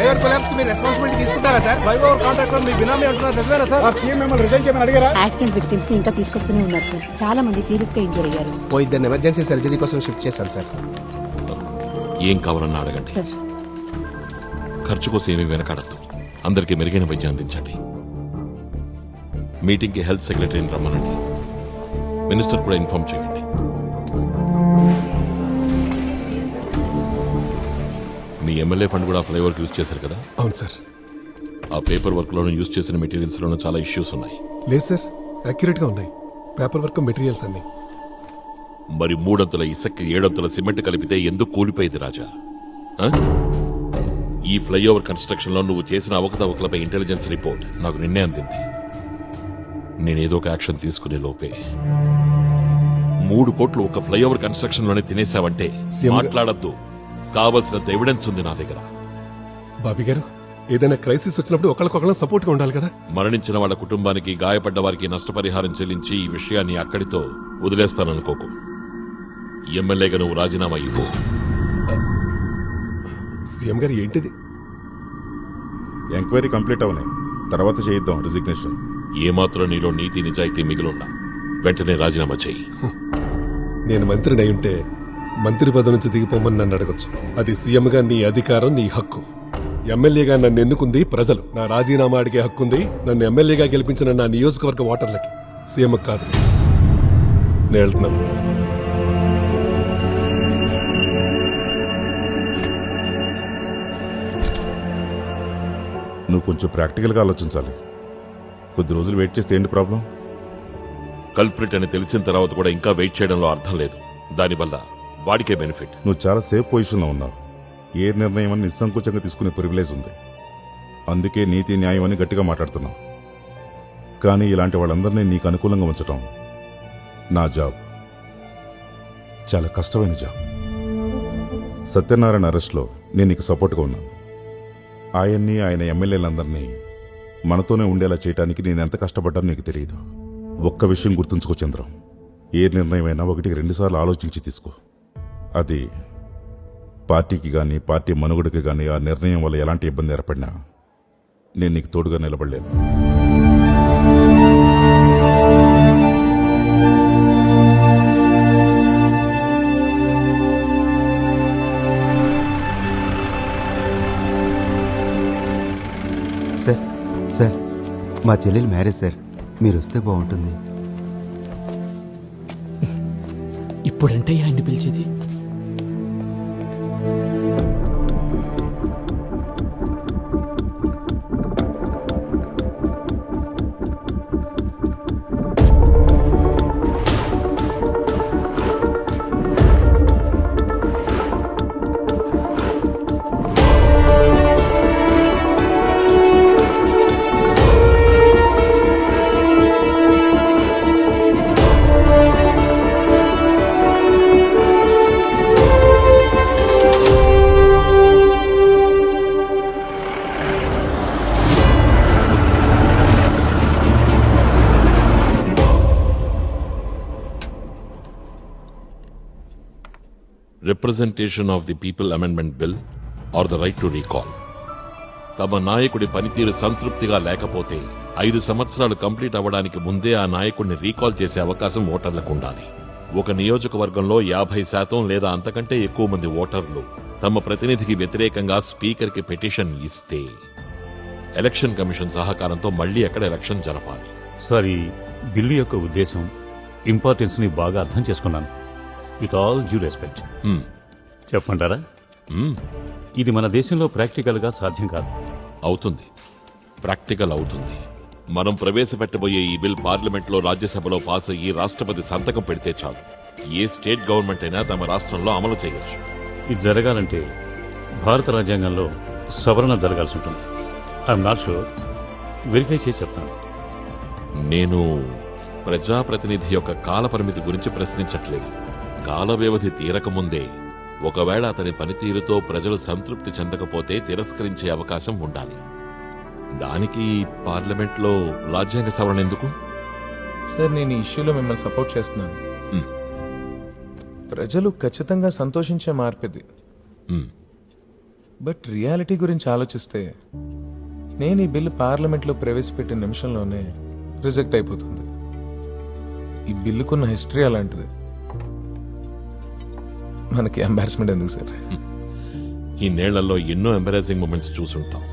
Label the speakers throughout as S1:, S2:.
S1: Flyover collapse కి మీరు responsibility తీసుకుంటారా సార్?
S2: ఫ్లైఓవర్ కాంట్రాక్టర్ మీ బినామీ అంటున్నారు నిజమేనా సార్? సీఎం మిమ్మల్ని రిజైన్ చేయమని అడిగారా?
S3: యాక్సిడెంట్ విక్టిమ్స్ ని ఇంకా తీసుకొస్తూనే ఉన్నారు సార్. చాలా మంది సీరియస్ గా ఇంజూర్ అయ్యారు.
S1: ఇద్దరు ఎమర్జెన్సీ సర్జరీ కోసం షిఫ్ట్ చేశాం సార్.
S4: ఏం కావాలన్నా అడగండి.
S3: సార్
S4: ఖర్చు కోసం ఏమీ వెనకాడద్దు. అందరికీ మెరుగైన వైద్యం అందించండి. మీటింగ్కి హెల్త్ సెక్రటరీని రమ్మనండి. మినిస్టర్ కూడా ఇన్ఫార్మ్ చేయండి. మీ ఎమ్మెల్యే ఫండ్ కూడా ఫ్లైఓవర్కి యూజ్ చేశారు కదా?
S2: అవును సార్.
S4: ఆ పేపర్ వర్క్లోనూ యూజ్ చేసిన మెటీరియల్స్లోనూ చాలా ఇష్యూస్ ఉన్నాయి.
S2: లేదు సార్, యాక్యురేట్గా ఉన్నాయి పేపర్ వర్క్ మెటీరియల్స్ అన్ని.
S4: మరి 3 ఇసుక 7 సిమెంట్ కలిపితే ఎందుకు కూలిపోయింది రాజా? ఆ? ఈ ఫ్లైఓవర్ కన్స్ట్రక్షన్ లో నువ్వు చేసిన అవకతవకలపై ఇంటెలిజెన్స్ రిపోర్ట్ నాకు నిన్నే అందింది. నేనేదో ఒక యాక్షన్ తీసుకునే లోపే 3 కోట్లు ఒక ఫ్లైఓవర్ కన్స్ట్రక్షన్ లోనే తినేసావంటే మాట్లాడద్దు. కావలసినంత ఎవిడెన్స్ ఉంది నా దగ్గర.
S2: బాబీ గారు, ఏదైనా క్రైసిస్ వచ్చినప్పుడు ఒకరికొకరు సపోర్ట్ గా ఉండాలి కదా.
S4: మరణించిన వాళ్ళ కుటుంబానికి, గాయపడ్డ వారికి నష్టపరిహారం చెల్లించి ఈ విషయాన్ని అక్కడితో వదిలేస్తాననుకోకు. ఎమ్మెల్యేగా నువ్వు రాజీనామా ఇవ్వు.
S2: సీఎం గారు ఏంటిది?
S5: ఎంక్వైరీ కంప్లీట్ అవనాయి, తర్వాత చేయిద్దాం రిజిగ్నేషన్.
S4: ఏమాత్రం నీలో నీతి నిజాయితీ మిగిలిన్నా వెంటనే రాజీనామా చెయ్యి.
S2: నేను మంత్రిని అయి ఉంటే మంత్రి పదవి నుంచి దిగిపోమని నన్ను అడగొచ్చు. అది సీఎంగా నీ అధికారం, నీ హక్కు. ఎమ్మెల్యేగా నన్ను ఎన్నుకుంది ప్రజలు. నా రాజీనామా అడిగే హక్కుంది నన్ను ఎమ్మెల్యేగా గెలిపించిన నా నియోజకవర్గ ఓటర్లకి, సీఎం కాదు. నేను వెళ్తున్నాను.
S5: నువ్వు కొంచెం ప్రాక్టికల్గా ఆలోచించాలి. కొద్ది రోజులు వెయిట్ చేస్తే ఏంటి ప్రాబ్లం?
S4: కల్ప్రిట్ అని తెలిసిన తర్వాత కూడా ఇంకా వెయిట్ చేయడంలో అర్థం లేదు. దానివల్ల వాడికే బెనిఫిట్.
S5: నువ్వు చాలా సేఫ్ పొజిషన్లో ఉన్నావు. ఏ నిర్ణయం అని నిస్సంకోచంగా తీసుకునే ప్రివిలేజ్ ఉంది. అందుకే నీతి న్యాయం అని గట్టిగా మాట్లాడుతున్నావు. కానీ ఇలాంటి వాళ్ళందరినీ నీకు అనుకూలంగా ఉంచటం నా జాబ్. చాలా కష్టమైన జాబ్. సత్యనారాయణ అరెస్ట్లో నేను నీకు సపోర్ట్గా ఉన్నాను. ఆయన్ని, ఆయన ఎమ్మెల్యేలందరినీ మనతోనే ఉండేలా చేయడానికి నేను ఎంత కష్టపడ్డానో నీకు తెలియదు. ఒక్క విషయం గుర్తుంచుకో చంద్రం, ఏ నిర్ణయమైనా 1-2 సార్లు ఆలోచించి తీసుకో. అది పార్టీకి కానీ, పార్టీ మనుగడకి కానీ ఆ నిర్ణయం వల్ల ఎలాంటి ఇబ్బంది ఏర్పడినా నేను నీకు తోడుగా నిలబడలేను.
S6: సార్ సార్ మా చెల్లెలు మ్యారేజ్ సార్, మీరు వస్తే బాగుంటుంది.
S7: ఇప్పుడంటే ఆయన్ని పిలిచేది?
S4: Representation of the people amendment bill or the right to recall. తమ నాయకుడి పనితీరు సంతృప్తిగా లేకపోతే 5 సంవత్సరాలు కంప్లీట్ అవ్వడానికి ముందే ఆ నాయకుడిని రీకాల్ చేసే అవకాశం ఓటర్లకు ఉండాలి. ఒక నియోజకవర్గంలో 50% లేదా అంతకంటే ఎక్కువ మంది ఓటర్లు తమ ప్రతినిధికి వ్యతిరేకంగా స్పీకర్కి పిటిషన్ ఇస్తే ఎలక్షన్ కమిషన్ సహకారంతో మళ్లీ అక్కడ ఎలక్షన్ జరపాలి.
S8: సార్, ఈ బిల్లు యొక్క ఉద్దేశం, ఇంపార్టెన్స్ ని బాగా అర్థం చేసుకున్నాను. విత్ ఆల్ డ్యూ రెస్పెక్ట్ చెప్పంటారా? ఇది మన దేశంలో ప్రాక్టికల్ గా సాధ్యం కాదు.
S4: అవుతుంది, ప్రాక్టికల్ అవుతుంది. మనం ప్రవేశపెట్టబోయే ఈ బిల్ పార్లమెంట్లో, రాజ్యసభలో పాస్ అయ్యి రాష్ట్రపతి సంతకం పెడితే చాలు. ఏ స్టేట్ గవర్నమెంట్ అయినా తమ రాష్ట్రంలో అమలు చేయొచ్చు.
S8: ఇది జరగాలంటే భారత రాజ్యాంగంలో సవరణ జరగాల్సి ఉంటుంది. ఐఎమ్ నాట్ షూర్, వెరిఫై చేసి చెప్తాను.
S4: నేను ప్రజాప్రతినిధి యొక్క కాల పరిమితి గురించి ప్రశ్నించట్లేదు. కాల వ్యవధి తీరకముందే ఒకవేళ అతని పనితీరుతో ప్రజలు సంతృప్తి చెందకపోతే తిరస్కరించే అవకాశం ఉండాలి. దానికి పార్లమెంట్లో రాజ్యాంగ సవరణ ఎందుకు?
S1: సార్, నేను ఈ ఇష్యూలో మిమ్మల్ని సపోర్ట్ చేస్తున్నాను. ప్రజలు ఖచ్చితంగా సంతోషించే మార్పిది. బట్ రియాలిటీ గురించి ఆలోచిస్తే నేను ఈ బిల్లు పార్లమెంట్లో ప్రవేశపెట్టిన నిమిషంలోనే రిజెక్ట్ అయిపోతుంది. ఈ బిల్లుకున్న హిస్టరీ అలాంటిది. మనకి ఎంబారస్మెంట్ ఎందుకు సార్?
S4: ఈ నేళ్లలో ఎన్నో ఎంబరాసింగ్ మూమెంట్స్ చూసుంటాం.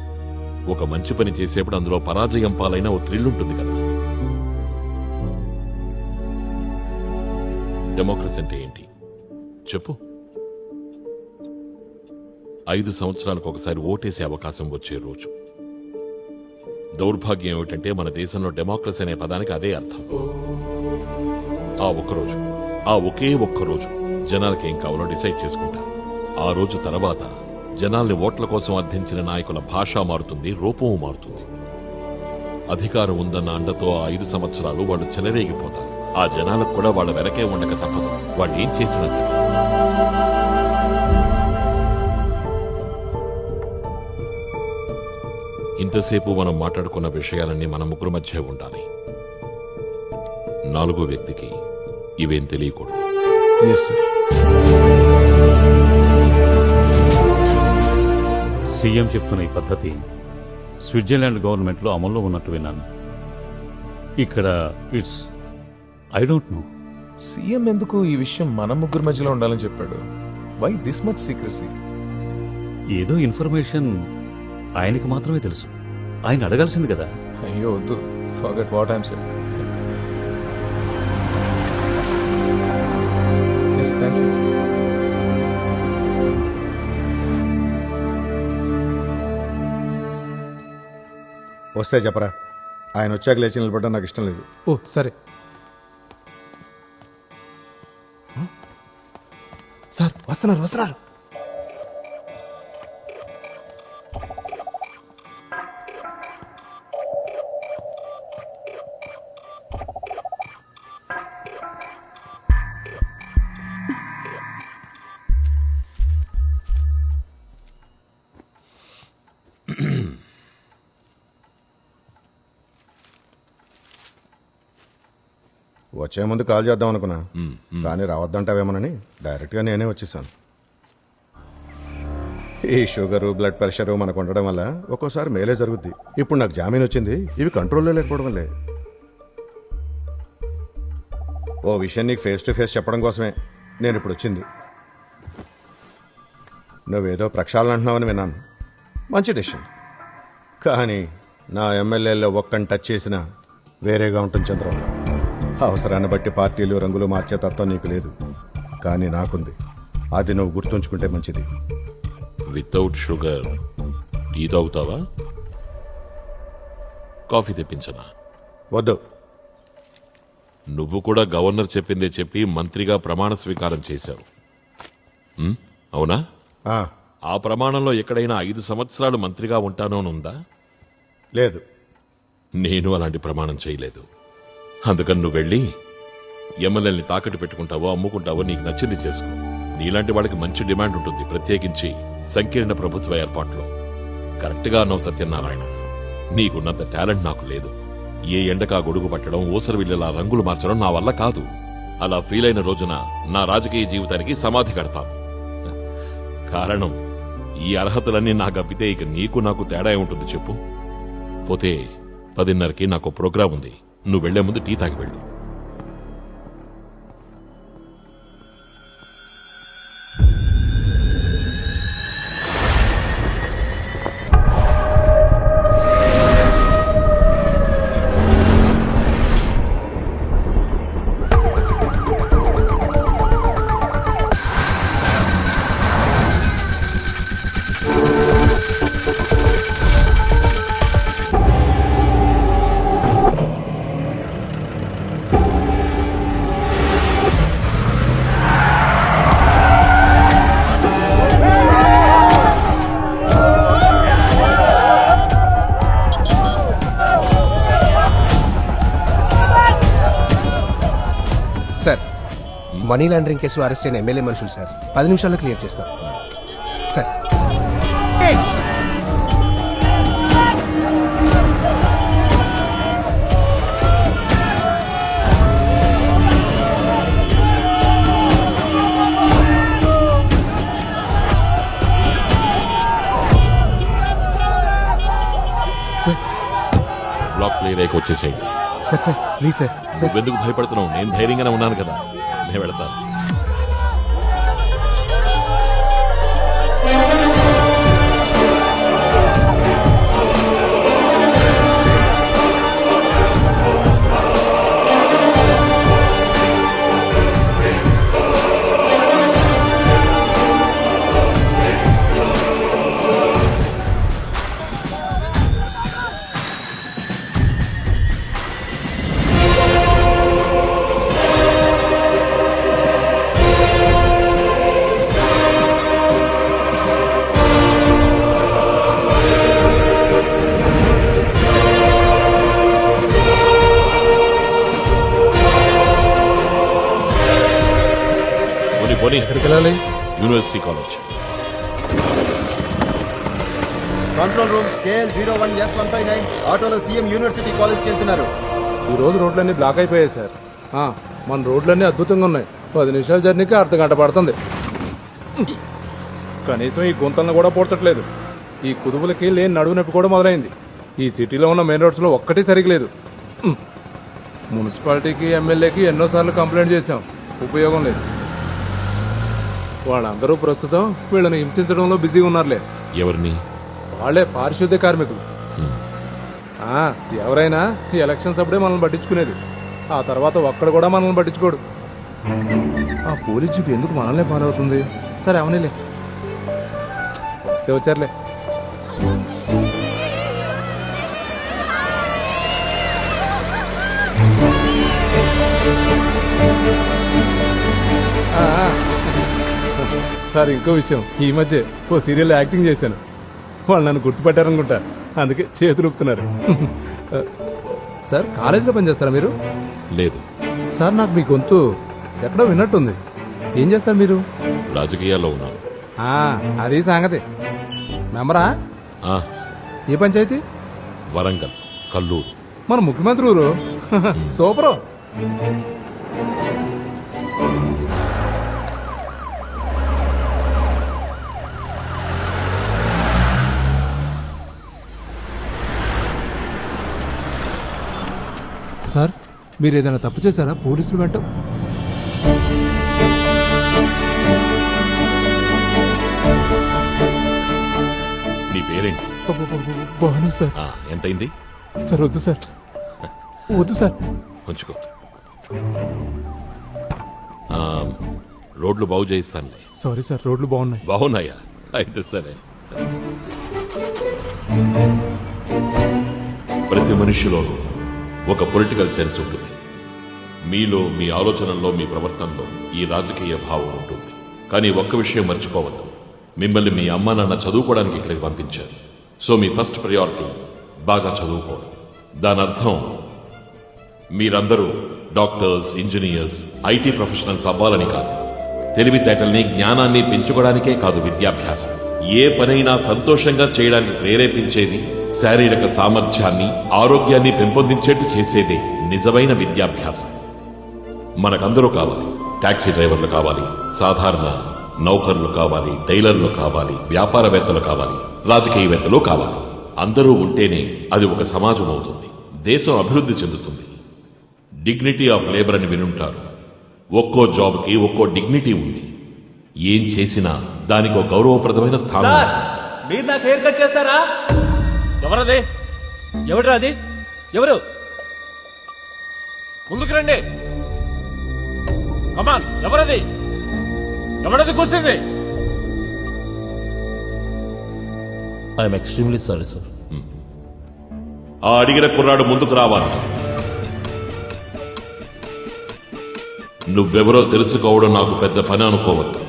S4: ఒక మంచి పని చేసేప్పుడు అందులో పరాజయం పాలైన ఓ థ్రిల్ ఉంటుంది కదా. డెమోక్రసీ అంటే ఏంటి చెప్పు? 5 సంవత్సరాలకు ఒకసారి ఓటేసే అవకాశం వచ్చే రోజు. దౌర్భాగ్యం ఏమిటంటే మన దేశంలో డెమోక్రసీ అనే పదానికి అదే అర్థం. ఆ ఒక్కరోజు, ఆ ఒకే ఒక్కరోజు జనాలకి ఏం కావాలో డిసైడ్ చేసుకుంటారు. ఆ రోజు తర్వాత జనాల్ని ఓట్ల కోసం అర్థించిన నాయకుల భాష మారుతుంది, రూపము మారుతుంది. అధికారం ఉందన్న అండతో ఆ 5 సంవత్సరాలు వాళ్ళు చెలరేగిపోతారు. ఆ జనాలకు కూడా వాళ్ళ వెనకే ఉండక తప్పదు, వాళ్ళు ఏం చేసినా సరే. ఇంతసేపు మనం మాట్లాడుకున్న విషయాలన్నీ మన ముగ్గురు మధ్య ఉండాలి. 4వ వ్యక్తికి ఇవేం తెలియకూడదు.
S1: Yes sir.
S8: సీఎం చెప్తున్న ఈ పద్ధతి స్విట్జర్లాండ్ గవర్నమెంట్లో అమల్లో ఉన్నట్టు విన్నాను. ఇక్కడ it's I don't know.
S1: CM ఎందుకు ఈ విషయం మన ముగ్గురు మధ్యలో ఉండాలని చెప్పాడు? Why this much secrecy?
S8: ఏదో ఇన్ఫర్మేషన్ ఆయనకి మాత్రమే తెలుసు. ఆయన అడగాల్సింది కదా.
S1: అయ్యో వద్దు, forget what I'm saying. Yes, thank you.
S9: వస్తే చెప్పరా. ఆయన వచ్చాక లేచి నిలబడ్డం నాకు ఇష్టం లేదు.
S1: ఓ సరే
S6: సార్ వస్తున్నారు.
S9: వచ్చే ముందు కాల్ చేద్దాం అనుకున్నా, కానీ రావద్దంటావేమోనని డైరెక్ట్గా నేనే వచ్చేసాను. ఈ షుగరు, బ్లడ్ ప్రెషరు మనకు ఉండడం వల్ల ఒక్కోసారి మేలే జరుగుద్ది. ఇప్పుడు నాకు జామీన్ వచ్చింది, ఇవి కంట్రోల్లో లేకపోవడం వల్లే. ఓ విషయం నీకు ఫేస్ టు ఫేస్ చెప్పడం కోసమే నేను ఇప్పుడు వచ్చింది. నువ్వేదో ప్రక్షాళన అంటున్నావని విన్నాను. మంచి డెసిషన్. కానీ నా ఎమ్మెల్యేలో ఒక్కని టచ్ చేసినా వేరేగా ఉంటుంది చంద్రం. అవసరాన్ని బట్టి పార్టీలు రంగులు మార్చే తత్వం నీకు లేదు, కానీ నాకుంది. అది నువ్వు గుర్తుంచుకుంటే మంచిది.
S4: వితౌట్ షుగర్ టీ తాగుతావా? కాఫీ తెప్పించనా?
S9: వద్దు.
S4: నువ్వు కూడా గవర్నర్ చెప్పిందే చెప్పి మంత్రిగా ప్రమాణ స్వీకారం చేశావు, అవునా?
S9: ఆ,
S4: ఆ ప్రమాణంలో ఎక్కడైనా 5 సంవత్సరాలు మంత్రిగా ఉంటానోనుందా?
S9: లేదు.
S4: నేను అలాంటి ప్రమాణం చేయలేదు. అందుకని నువ్వు వెళ్ళి ఎమ్మెల్యేని తాకట్టు పెట్టుకుంటావో అమ్ముకుంటావో నీకు నచ్చింది చేసుకో. నీలాంటి వాడికి మంచి డిమాండ్ ఉంటుంది, ప్రత్యేకించి సంకీర్ణ ప్రభుత్వ ఏర్పాట్లో. కరెక్ట్గా అన్నావు సత్యనారాయణ. నీకున్నంత టాలెంట్ నాకు లేదు. ఏ ఎండకా గొడుగు పట్టడం, ఊసరవిల్లలా రంగులు మార్చడం నా వల్ల కాదు. అలా ఫీల్ అయిన రోజున నా రాజకీయ జీవితానికి సమాధి కడతాను. కారణం, ఈ అర్హతలన్నీ నాకు అప్పితే ఇక నీకు నాకు తేడా ఉంటుంది చెప్పు. పోతే 10:30కి నాకు ప్రోగ్రాం ఉంది. నువ్వు వెళ్లే ముందు టీ తాగి వెళ్ళు.
S1: సార్, మనీ లాండరింగ్ కేసులో అరెస్ట్ అయిన ఎమ్మెల్యే మనుషులు సార్ 10 నిమిషాల్లో క్లియర్ చేస్తాం సార్.
S4: బ్లాక్ క్లియర్ అయ్యి వచ్చేసేయండి.
S6: Sir please sir.
S4: నువ్వెందుకు భయపడుతున్నావు? నేను ధైర్యంగానే ఉన్నాను కదా, నేను వెళతాను. పోనీ
S1: ఎక్కడికి వెళ్ళాలి?
S4: University college.
S6: Control room KL01S159 ఆటోలో సీఎం యూనివర్సిటీ కాలేజ్కి వెళ్తున్నారు.
S1: ఈ రోజు రోడ్లన్నీ బ్లాక్ అయిపోయాయి సార్. మన రోడ్లన్నీ అద్భుతంగా ఉన్నాయి. 10 నిమిషాల జర్నీకి అర్ధ గంట పడుతుంది. కనీసం ఈ గుంతలను కూడా పోడ్చట్లేదు. ఈ కుదుపులకి లేని నడువు నొప్పి కూడా మొదలైంది. ఈ సిటీలో ఉన్న మెయిన్ రోడ్స్ లో ఒక్కటి సరిగలేదు. మున్సిపాలిటీకి ఎమ్మెల్యేకి ఎన్నోసార్లు కంప్లైంట్ చేశాం, ఉపయోగం లేదు. వాళ్ళందరూ ప్రస్తుతం వీళ్ళని హింసించడంలో బిజీగా ఉన్నారులే.
S4: ఎవరిని?
S1: వాళ్ళే పారిశుద్ధ్య కార్మికులు. ఎవరైనా ఈ ఎలక్షన్స్ అప్పుడే మనల్ని పట్టించుకునేది. ఆ తర్వాత ఒక్కడ కూడా మనల్ని పట్టించుకోడు. ఆ పోలీస్ జీప్ ఎందుకు మనల్నే ఫాలో అవుతుంది? సరే అవనీలే, వస్తే వచ్చారులే. సార్ ఇంకో విషయం, ఈ మధ్య ఓ సీరియల్ యాక్టింగ్ చేశాను. వాళ్ళు నన్ను గుర్తుపట్టారనుకుంటా, అందుకే చేతులు ఊపుతున్నారు. సార్ కాలేజీలో పనిచేస్తారా మీరు?
S4: లేదు
S1: సార్, నాకు మీ గొంతు ఎక్కడో విన్నట్టుంది. ఏం చేస్తారు మీరు?
S4: రాజకీయాల్లో ఉన్నాను.
S1: అది సంగతి. మెంబరా? ఏ పంచాయతీ?
S4: వరంగల్, కల్లూరు.
S1: మన ముఖ్యమంత్రి ఊరు. సూపరు. సార్, మీరు ఏదైనా తప్పు చేశారా? పోలీసులు వెంట.
S4: నీ పేరేంటి?
S1: బాను సార్.
S4: ఎంతైంది?
S1: సార్ వద్దు సార్, వద్దు సార్.
S4: ఉంచుకో. రోడ్లు బాగు చేయిస్తానులే.
S1: సారీ సార్, రోడ్లు బాగున్నాయి.
S4: బాగున్నాయా? అయితే సరే. ప్రతి మనిషిలోనూ ఒక పొలిటికల్ సెన్స్ ఉంటుంది. మీలో, మీ ఆలోచనల్లో, మీ ప్రవర్తనలో ఈ రాజకీయ భావం ఉంటుంది. కానీ ఒక్క విషయం మర్చిపోవద్దు, మిమ్మల్ని మీ అమ్మా నాన్న చదువుకోవడానికి ఇక్కడికి పంపించారు. సో మీ ఫస్ట్ ప్రయారిటీ బాగా చదువుకోవడం. దాని అర్థం మీరందరూ డాక్టర్స్, ఇంజనీర్స్, ఐటీ ప్రొఫెషనల్స్ అవ్వాలని కాదు. తెలివితేటల్ని, జ్ఞానాన్ని పెంచుకోవడానికే కాదు విద్యాభ్యాసం. ఏ పనైనా సంతోషంగా చేయడానికి ప్రేరేపించేది, శారీరక సామర్థ్యాన్ని, ఆరోగ్యాన్ని పెంపొందించేట్టు చేసేదే నిజమైన విద్యాభ్యాసం. మనకందరూ కావాలి. టాక్సీ డ్రైవర్లు కావాలి, సాధారణ నౌకర్లు కావాలి, టైలర్లు కావాలి, వ్యాపారవేత్తలు కావాలి, రాజకీయవేత్తలు కావాలి. అందరూ ఉంటేనే అది ఒక సమాజం అవుతుంది, దేశం అభివృద్ధి చెందుతుంది. డిగ్నిటీ ఆఫ్ లేబర్ అని వినుంటారు. ఒక్కో జాబ్కి ఒక్కో డిగ్నిటీ ఉంది. ఏం చేసినా దానికి ఒక గౌరవప్రదమైన స్థానం.
S7: మీరు నాకు హెయిర్ కట్ చేస్తారా? ఎవరది? ఎవరు అది? ఎవరు? ముందుకు రండి. కమాన్, ఎవరది? ఎవరది కూర్చుంది? I'm extremely sorry sir.
S4: ఆ అడిగిన కుర్రాడు ముందుకు రావాలి. నువ్వెవరో తెలుసుకోవడం నాకు పెద్ద పని అనుకోవద్దు.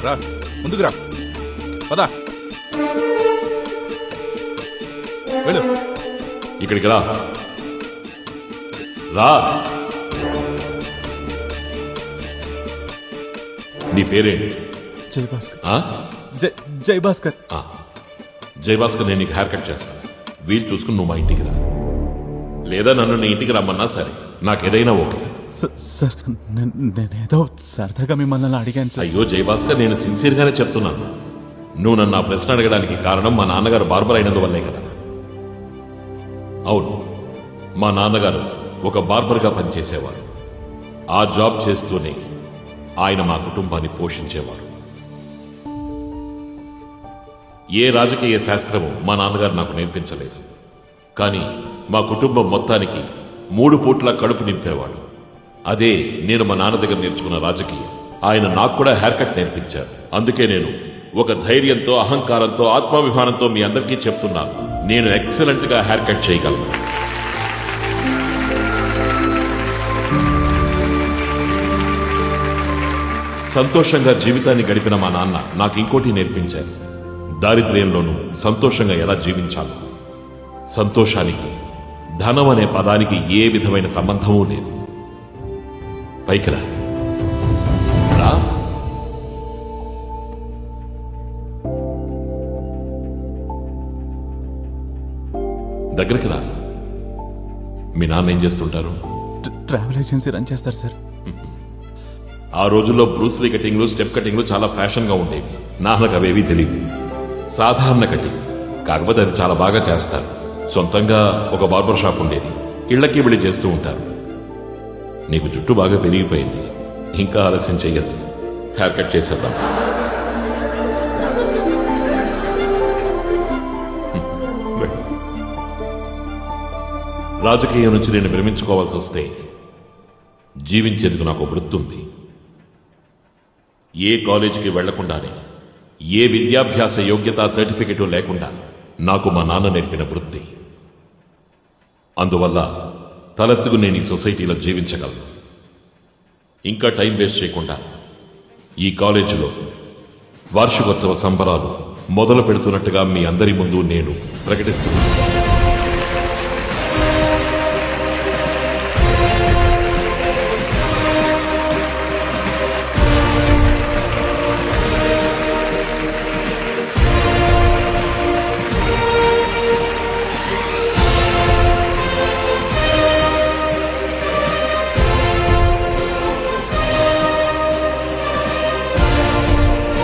S1: రా, ముందుకు రా. పదా, వెళ్ళు.
S4: ఇక్కడికి రా. రా. నీ పేరేంటి?
S1: జై భాస్కర్.
S4: జై భాస్కర్. జై భాస్కర్, నేను నీకు హెయిర్ కట్ చేస్తాను. వీలు చూసుకుని నువ్వు మా ఇంటికి రా, లేదా నన్ను నీ ఇంటికి రమ్మన్నా సరే, నాకేదైనా ఓకే.
S10: సార్ నేనేదో సరదాగా మిమ్మల్ని అడిగాను సార్.
S4: అయ్యో జయభాస్కర్, నేను సిన్సియర్గానే చెప్తున్నాను. నువ్వు నన్ను ఆ ప్రశ్న అడగడానికి కారణం మా నాన్నగారు బార్బర్ అయినందువల్లే కదా? అవును, మా నాన్నగారు ఒక బార్బర్గా పనిచేసేవారు. ఆ జాబ్ చేస్తూనే ఆయన మా కుటుంబాన్ని పోషించేవారు. ఏ రాజకీయ శాస్త్రము మా నాన్నగారు నాకు నేర్పించలేదు. కానీ మా కుటుంబం మొత్తానికి 3 పూట్ల కడుపు నింపేవాడు. అదే నేను మా నాన్న దగ్గర నేర్చుకున్న రాజకీయం. ఆయన నాకు కూడా హెయిర్ కట్ నేర్పించారు. అందుకే నేను ఒక ధైర్యంతో, అహంకారంతో, ఆత్మాభిమానంతో మీ అందరికీ చెప్తున్నాను, నేను ఎక్సలెంట్ గా హెయిర్ కట్ చేయగలను. సంతోషంగా జీవితాన్ని గడిపిన మా నాన్న నాకు ఇంకోటి నేర్పించారు. దారిద్ర్యంలోనూ సంతోషంగా ఎలా జీవించాలో. సంతోషానికి ధనం అనే పదానికి ఏ విధమైన సంబంధమూ లేదు. పైకి రా. రా. దగ్గరికి రా. మీ నాన్న ఏం చేస్తుంటారు?
S10: ట్రావెల్ ఏజెన్సీ రన్ చేస్తారు సార్.
S4: ఆ రోజుల్లో బ్రూస్లీ కటింగ్లు, స్టెప్ కటింగ్లు చాలా ఫ్యాషన్గా ఉండేవి. నాన్నకు అవేవీ తెలియదు. సాధారణ కటింగ్, కాకపోతే అది చాలా బాగా చేస్తారు. సొంతంగా ఒక బార్బర్ షాప్ ఉండేది. ఇళ్లకి వెళ్ళి చేస్తూ ఉంటారు. నీకు జుట్టు బాగా పెరిగిపోయింది, ఇంకా ఆలస్యం చెయ్యద్దు, హెయిర్ కట్ చేసేద్దాం. రాజకీయం నుంచి నేను విరమించుకోవాల్సి వస్తే జీవించేందుకు నాకు వృత్తి ఉంది. ఏ కాలేజీకి వెళ్లకుండానే, ఏ విద్యాభ్యాస యోగ్యతా సర్టిఫికెట్ లేకుండా నాకు మా నాన్న నేర్పిన వృత్తి. అందువల్ల తలెత్తుకు నేను ఈ సొసైటీలో జీవించగలను. ఇంకా టైం వేస్ట్ చేయకుండా ఈ కాలేజీలో వార్షికోత్సవ సంబరాలు మొదలు పెడుతున్నట్టుగా మీ అందరి ముందు నేను ప్రకటిస్తున్నాను.